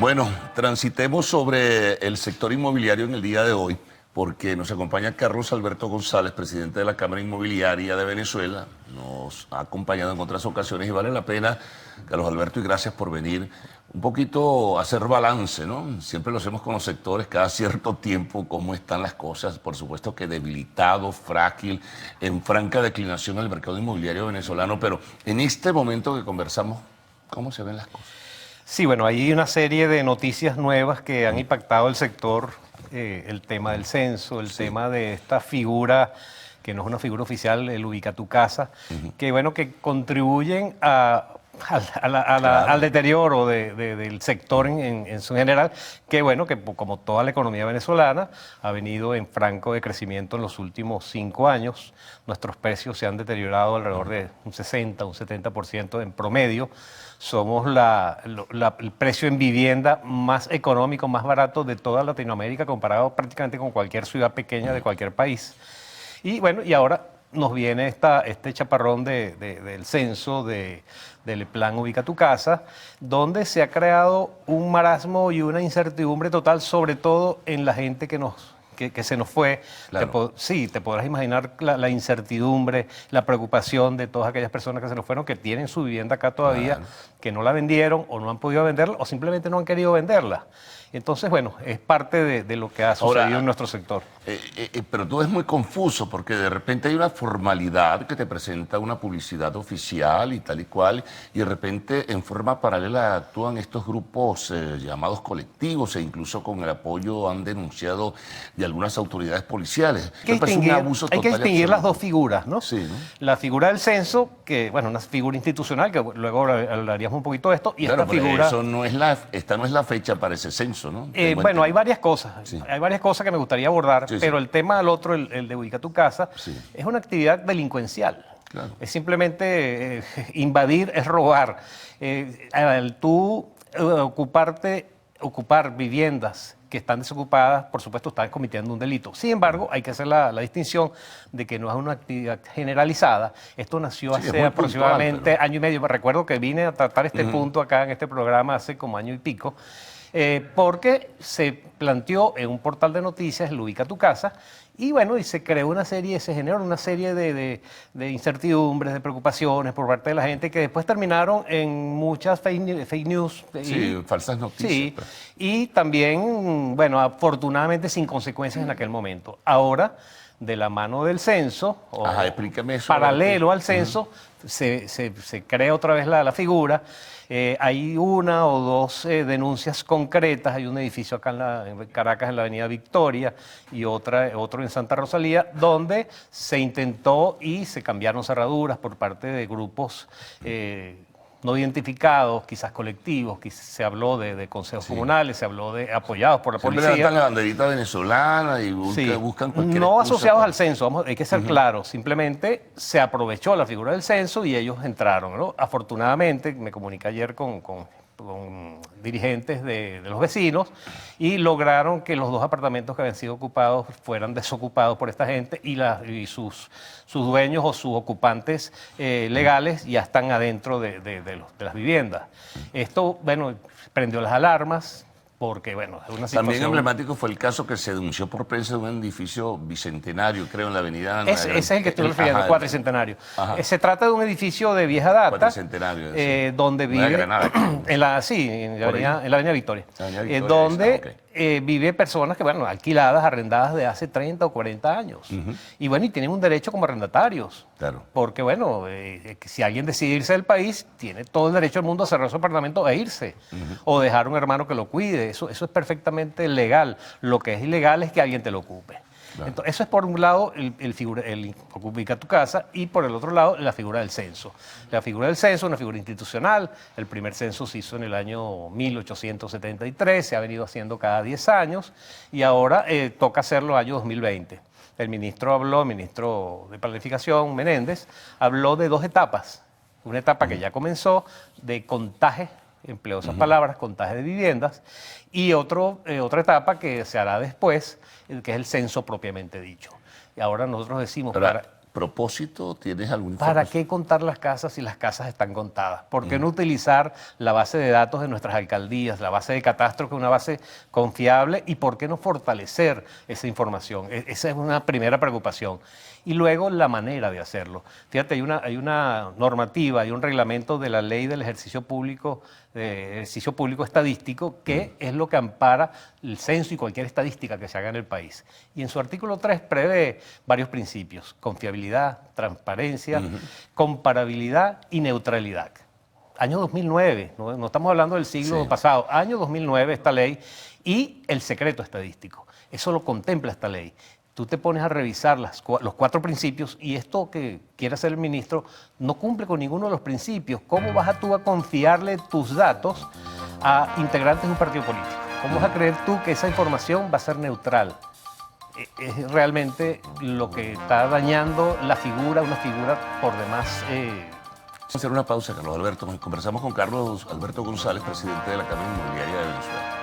Bueno, transitemos sobre el sector inmobiliario en el día de hoy, porque nos acompaña Carlos Alberto González, presidente de la Cámara Inmobiliaria de Venezuela. Nos ha acompañado en otras ocasiones y vale la pena, Carlos Alberto, y gracias por venir, un poquito a hacer balance, ¿no? Siempre lo hacemos con los sectores, cada cierto tiempo, cómo están las cosas. Por supuesto que debilitado, frágil, en franca declinación el mercado inmobiliario venezolano, pero en este momento que conversamos, ¿cómo se ven las cosas? Sí, bueno, hay una serie de noticias nuevas que han impactado el sector, el tema del censo, el tema de esta figura, que no es una figura oficial, el Ubica tu Casa, que bueno, que contribuyen al deterioro del sector en su general, que bueno, que como toda la economía venezolana ha venido en franco de crecimiento en los últimos 5 años. Nuestros precios se han deteriorado alrededor de un 60, un 70% en promedio. Somos el precio en vivienda más económico, más barato de toda Latinoamérica, comparado prácticamente con cualquier ciudad pequeña de cualquier país. Y bueno, y ahora nos viene este chaparrón del censo, del plan Ubica tu Casa, donde se ha creado un marasmo y una incertidumbre total, sobre todo en la gente que se nos fue. Claro. Sí, te podrás imaginar la incertidumbre, la preocupación de todas aquellas personas que se nos fueron, que tienen su vivienda acá todavía, Claro. que no la vendieron o no han podido venderla o simplemente no han querido venderla. Entonces, bueno, es parte de lo que ha sucedido Ahora, en nuestro sector. pero todo es muy confuso porque de repente hay una formalidad que te presenta una publicidad oficial y tal y cual, y de repente en forma paralela actúan estos grupos llamados colectivos e incluso con el apoyo han denunciado de algunas autoridades policiales. Me parece un abuso Hay que total y distinguir las absoluto. dos figuras, ¿no? Sí, ¿no? La figura del censo, que, bueno, una figura institucional, que luego hablaríamos un poquito de esto, y Claro, esta pero figura... eso no es esta no es la fecha para ese censo, ¿no? Tengo Bueno, hay entendido. varias cosas. Sí. Hay varias cosas que me gustaría abordar, Sí, sí. pero el tema al otro, el de Ubica tu Casa, Sí. es una actividad delincuencial. Claro. Es simplemente invadir, es robar. Al tú ocupar viviendas que están desocupadas, por supuesto, están cometiendo un delito. Sin embargo, hay que hacer la distinción de que no es una actividad generalizada. Esto nació Sí, es hace muy aproximadamente puntual, pero- año y medio. Me recuerdo que vine a tratar este punto acá en este programa hace como año y pico, porque se planteó en un portal de noticias, el Ubica tu Casa, y bueno, y se creó una serie, se generó una serie de incertidumbres, de preocupaciones por parte de la gente que después terminaron en muchas fake news. Sí, falsas noticias. Sí, pues. y también, bueno, afortunadamente sin consecuencias en aquel momento. Ahora, de la mano del censo, o Ajá, explícame eso. paralelo al censo, se crea otra vez la figura. Hay una o dos denuncias concretas. Hay un edificio acá en Caracas, en la Avenida Victoria, y otro en Santa Rosalía, donde se intentó y se cambiaron cerraduras por parte de grupos no identificados, quizás colectivos, se habló de consejos comunales, se habló de apoyados por la Siempre policía. levantan la banderita venezolana y Sí, buscan cualquier no excusa asociados para- al censo, hay que ser claros, simplemente se aprovechó la figura del censo y ellos entraron, ¿no? Afortunadamente, me comuniqué ayer con dirigentes de los vecinos y lograron que los 2 apartamentos que habían sido ocupados fueran desocupados por esta gente y sus dueños o sus ocupantes legales ya están adentro de las viviendas. Esto, bueno, prendió las alarmas porque, bueno, es una situación... También emblemático fue el caso que se denunció por prensa de un edificio bicentenario, creo, en la avenida... Ese es el que estoy refiriendo, Ajá, cuatricentenario. Ajá. Se trata de un edificio de vieja data, Cuatricentenario, sí. donde Nueva vive, Granada, creo. en Por ahí. la avenida Victoria, La avenida Victoria, donde esa, ok. vive personas que, bueno, alquiladas, arrendadas de hace 30 o 40 años. Y bueno, y tienen un derecho como arrendatarios. Claro. Porque, bueno, si alguien decide irse del país, tiene todo el derecho del mundo a cerrar su apartamento e irse. O dejar un hermano que lo cuide. Eso es perfectamente legal. Lo que es ilegal es que alguien te lo ocupe. Claro. Entonces, eso es por un lado el Ubica tu Casa y por el otro lado la figura del censo. La figura del censo es una figura institucional. El primer censo se hizo en el año 1873, se ha venido haciendo cada 10 años y ahora toca hacerlo el año 2020. El ministro de Planificación, Menéndez, habló de 2 etapas. Una etapa que ya comenzó de contaje, empleo esas palabras, contaje de viviendas, y otra etapa que se hará después, que es el censo propiamente dicho. Y ahora nosotros decimos... Ahora, despropósito? ¿Tienes alguna ¿Para información? qué contar las casas si las casas están contadas? ¿Por qué no utilizar la base de datos de nuestras alcaldías, la base de catastro, que es una base confiable? ¿Y por qué no fortalecer esa información? Esa es una primera preocupación. Y luego la manera de hacerlo. Fíjate, hay una normativa, hay un reglamento de la ley del ejercicio público estadístico, que es lo que ampara el censo y cualquier estadística que se haga en el país. Y en su artículo 3 prevé varios principios: confiabilidad, transparencia, comparabilidad y neutralidad. Año 2009, no estamos hablando del siglo pasado, año 2009 esta ley, y el secreto estadístico. Eso lo contempla esta ley. Tú te pones a revisar los 4 principios y esto que quiere hacer el ministro no cumple con ninguno de los principios. ¿Cómo vas tú a confiarle tus datos a integrantes de un partido político? ¿Cómo vas a creer tú que esa información va a ser neutral? Es realmente lo que está dañando una figura por demás. Vamos a hacer una pausa, Carlos Alberto. Conversamos con Carlos Alberto González, presidente de la Cámara Inmobiliaria de Venezuela.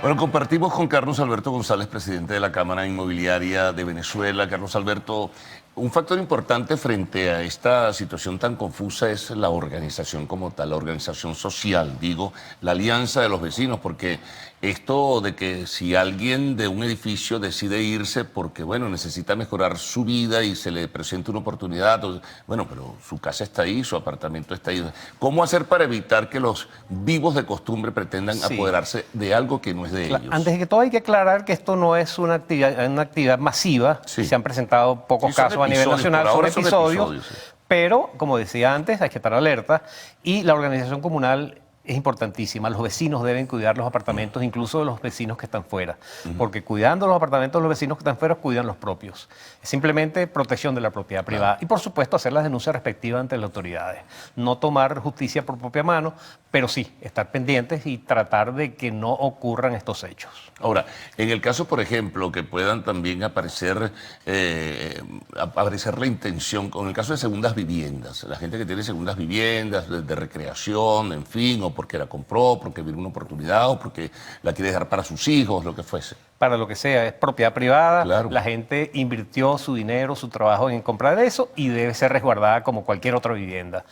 Bueno, compartimos con Carlos Alberto González, presidente de la Cámara Inmobiliaria de Venezuela. Carlos Alberto, un factor importante frente a esta situación tan confusa es la organización como tal, la organización social, digo, la alianza de los vecinos, porque esto de que si alguien de un edificio decide irse porque, bueno, necesita mejorar su vida y se le presenta una oportunidad, bueno, pero su casa está ahí, su apartamento está ahí. ¿Cómo hacer para evitar que los vivos de costumbre pretendan apoderarse de algo que no es de ellos? Antes de todo hay que aclarar que esto no es una actividad masiva. Sí. Se han presentado pocos casos a nivel nacional, son episodios, sí. pero como decía antes, hay que estar alerta, y la organización comunal es importantísima. Los vecinos deben cuidar los apartamentos, incluso de los vecinos que están fuera, porque cuidando los apartamentos de los vecinos que están fuera, cuidan los propios. Es simplemente protección de la propiedad privada. Y por supuesto hacer las denuncias respectivas ante las autoridades. No tomar justicia por propia mano, pero sí estar pendientes y tratar de que no ocurran estos hechos. Ahora, en el caso, por ejemplo, que puedan también aparecer la intención, con el caso de segundas viviendas, la gente que tiene segundas viviendas de recreación, en fin, o porque la compró, porque vio una oportunidad, o porque la quiere dejar para sus hijos, lo que fuese. Para lo que sea, es propiedad privada, Claro. La gente invirtió su dinero, su trabajo en comprar eso y debe ser resguardada como cualquier otra vivienda.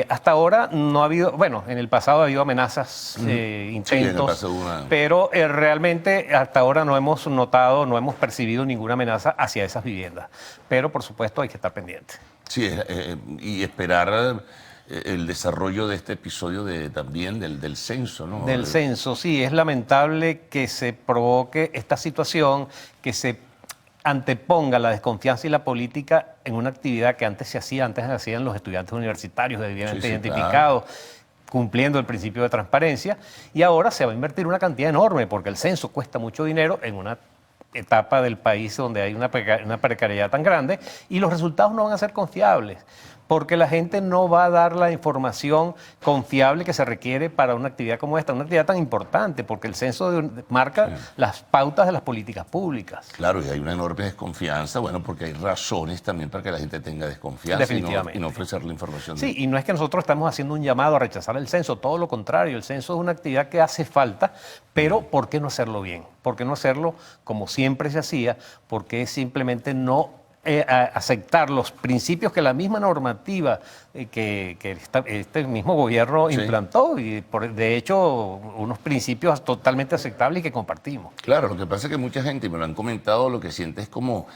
Hasta ahora no ha habido, bueno, en el pasado ha habido amenazas, intentos, Sí, en el pasado una... pero realmente hasta ahora no hemos notado, no hemos percibido ninguna amenaza hacia esas viviendas. Pero por supuesto hay que estar pendiente. Sí, y esperar el desarrollo de este episodio también del censo, ¿no? Del censo, sí, es lamentable que se provoque esta situación, que se anteponga la desconfianza y la política en una actividad que antes hacían los estudiantes universitarios debidamente identificados, cumpliendo el principio de transparencia, y ahora se va a invertir una cantidad enorme porque el censo cuesta mucho dinero en una etapa del país donde hay una precariedad tan grande y los resultados no van a ser confiables, porque la gente no va a dar la información confiable que se requiere para una actividad como esta, una actividad tan importante, porque el censo marca las pautas de las políticas públicas. Claro, y hay una enorme desconfianza, bueno, porque hay razones también para que la gente tenga desconfianza Definitivamente. y no ofrecerle información. Sí, y no es que nosotros estamos haciendo un llamado a rechazar el censo, todo lo contrario, el censo es una actividad que hace falta, pero ¿por qué no hacerlo bien? ¿Por qué no hacerlo como siempre se hacía? ¿Por qué simplemente no aceptar los principios que la misma normativa que este mismo gobierno implantó, y de hecho unos principios totalmente aceptables y que compartimos? Claro, lo que pasa es que mucha gente, y me lo han comentado, lo que siente es como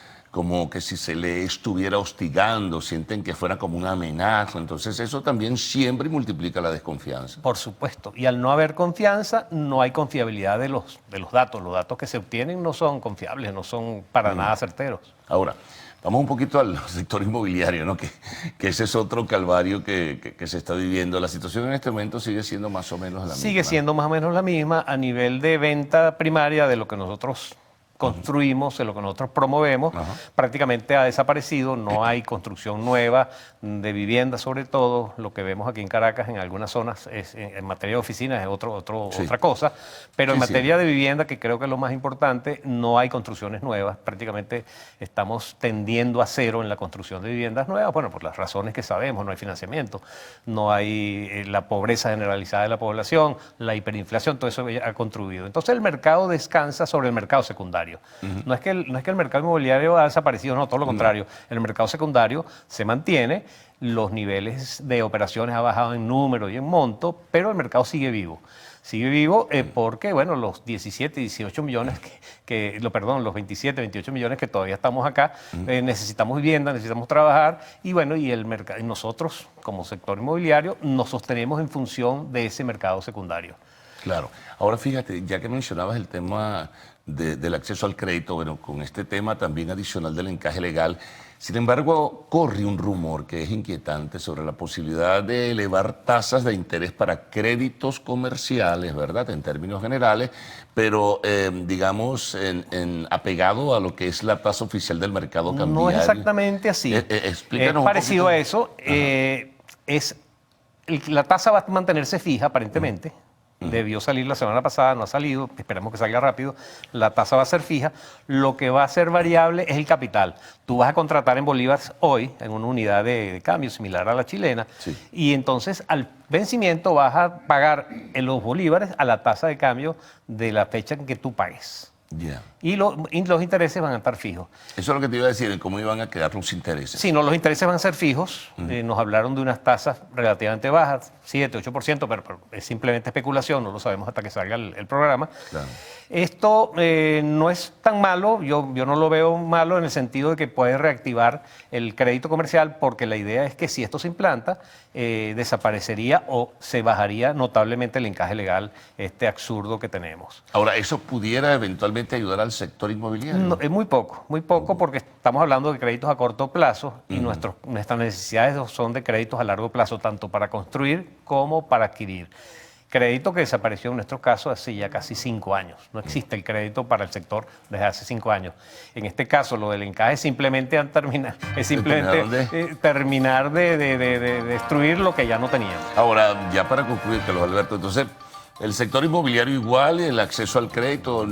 que si se le estuviera hostigando, sienten que fuera como una amenaza. Entonces eso también siempre multiplica la desconfianza. Por supuesto, y al no haber confianza, no hay confiabilidad de los datos. Los datos que se obtienen no son confiables, no son para nada certeros. Ahora, vamos un poquito al sector inmobiliario, ¿no? Que ese es otro calvario que se está viviendo. La situación en este momento sigue siendo más o menos la misma. Sigue siendo más o menos la misma a nivel de venta primaria de lo que nosotros construimos, en lo que nosotros promovemos, prácticamente ha desaparecido. No hay construcción nueva de vivienda, sobre todo. Lo que vemos aquí en Caracas, en algunas zonas, en materia de oficinas, es otra cosa. Pero en materia de vivienda, que creo que es lo más importante, no hay construcciones nuevas. Prácticamente estamos tendiendo a cero en la construcción de viviendas nuevas. Bueno, por las razones que sabemos, no hay financiamiento, no hay la pobreza generalizada de la población, la hiperinflación, todo eso ha contribuido. Entonces el mercado descansa sobre el mercado secundario. No es que el mercado inmobiliario ha desaparecido, no, todo lo contrario. El mercado secundario se mantiene, los niveles de operaciones han bajado en número y en monto, pero el mercado sigue vivo. Sigue vivo porque, bueno, los 17, 18 millones los 27, 28 millones que todavía estamos acá, necesitamos vivienda, necesitamos trabajar y, bueno, y el mercado, nosotros como sector inmobiliario nos sostenemos en función de ese mercado secundario. Claro. Ahora fíjate, ya que mencionabas el tema del acceso al crédito, bueno, con este tema también adicional del encaje legal, sin embargo, corre un rumor que es inquietante sobre la posibilidad de elevar tasas de interés para créditos comerciales, ¿verdad? En términos generales, pero digamos apegado a lo que es la tasa oficial del mercado cambiario. No es exactamente así. Explícanos es parecido a eso. La tasa va a mantenerse fija, aparentemente. Debió salir la semana pasada, no ha salido, esperemos que salga rápido. La tasa va a ser fija. Lo que va a ser variable es el capital. Tú vas a contratar en bolívares hoy, en una unidad de cambio similar a la chilena, y entonces al vencimiento vas a pagar en los bolívares a la tasa de cambio de la fecha en que tú pagues. Y los intereses van a estar fijos. Eso es lo que te iba a decir, cómo iban a quedar los intereses. Sí, no, los intereses van a ser fijos. Nos hablaron de unas tasas relativamente bajas, 7, 8%, pero es simplemente especulación, no lo sabemos hasta que salga el programa. Claro. Esto no es tan malo, yo no lo veo malo en el sentido de que puede reactivar el crédito comercial, porque la idea es que si esto se implanta, desaparecería o se bajaría notablemente el encaje legal absurdo que tenemos. Ahora, ¿eso pudiera eventualmente ayudar al sector inmobiliario? No, es muy poco porque estamos hablando de créditos a corto plazo y nuestras necesidades son de créditos a largo plazo, tanto para construir como para adquirir. Crédito que desapareció en nuestro caso hace ya casi 5 años. No existe el crédito para el sector desde hace 5 años. En este caso, lo del encaje es simplemente terminar de destruir lo que ya no teníamos. Ahora, ya para concluir, Carlos Alberto, entonces, el sector inmobiliario igual, el acceso al crédito,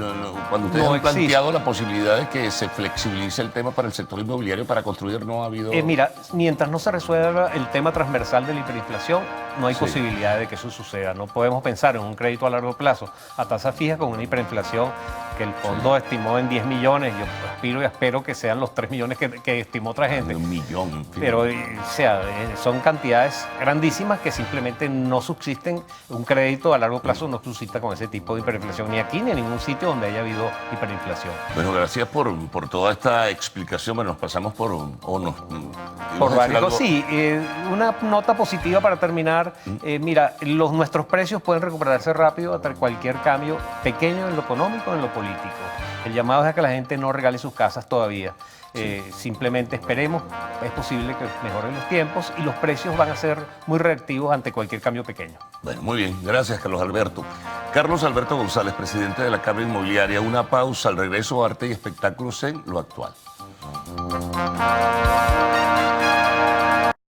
cuando ustedes han planteado la posibilidad de que se flexibilice el tema para el sector inmobiliario para construir, no ha habido... Mira, mientras no se resuelva el tema transversal de la hiperinflación, no hay posibilidad de que eso suceda. No podemos pensar en un crédito a largo plazo a tasa fija con una hiperinflación que el fondo estimó en 10 millones. Yo aspiro y espero que sean los 3 millones que estimó otra gente. 1 millón. En fin. Pero son cantidades grandísimas que simplemente no subsisten. Un crédito a largo plazo no subsista con ese tipo de hiperinflación, ni aquí ni en ningún sitio donde haya habido hiperinflación. Bueno, gracias por toda esta explicación. Bueno, nos pasamos por varios. Sí, una nota positiva para terminar. Mira, nuestros precios pueden recuperarse rápido ante cualquier cambio pequeño en lo económico, en lo político. El llamado es a que la gente no regale sus casas todavía. Simplemente esperemos, es posible que mejoren los tiempos y los precios van a ser muy reactivos ante cualquier cambio pequeño. Bueno, muy bien, gracias Carlos Alberto. Carlos Alberto González, presidente de la Cámara Inmobiliaria. Una pausa, al regreso, arte y espectáculos en Lo Actual.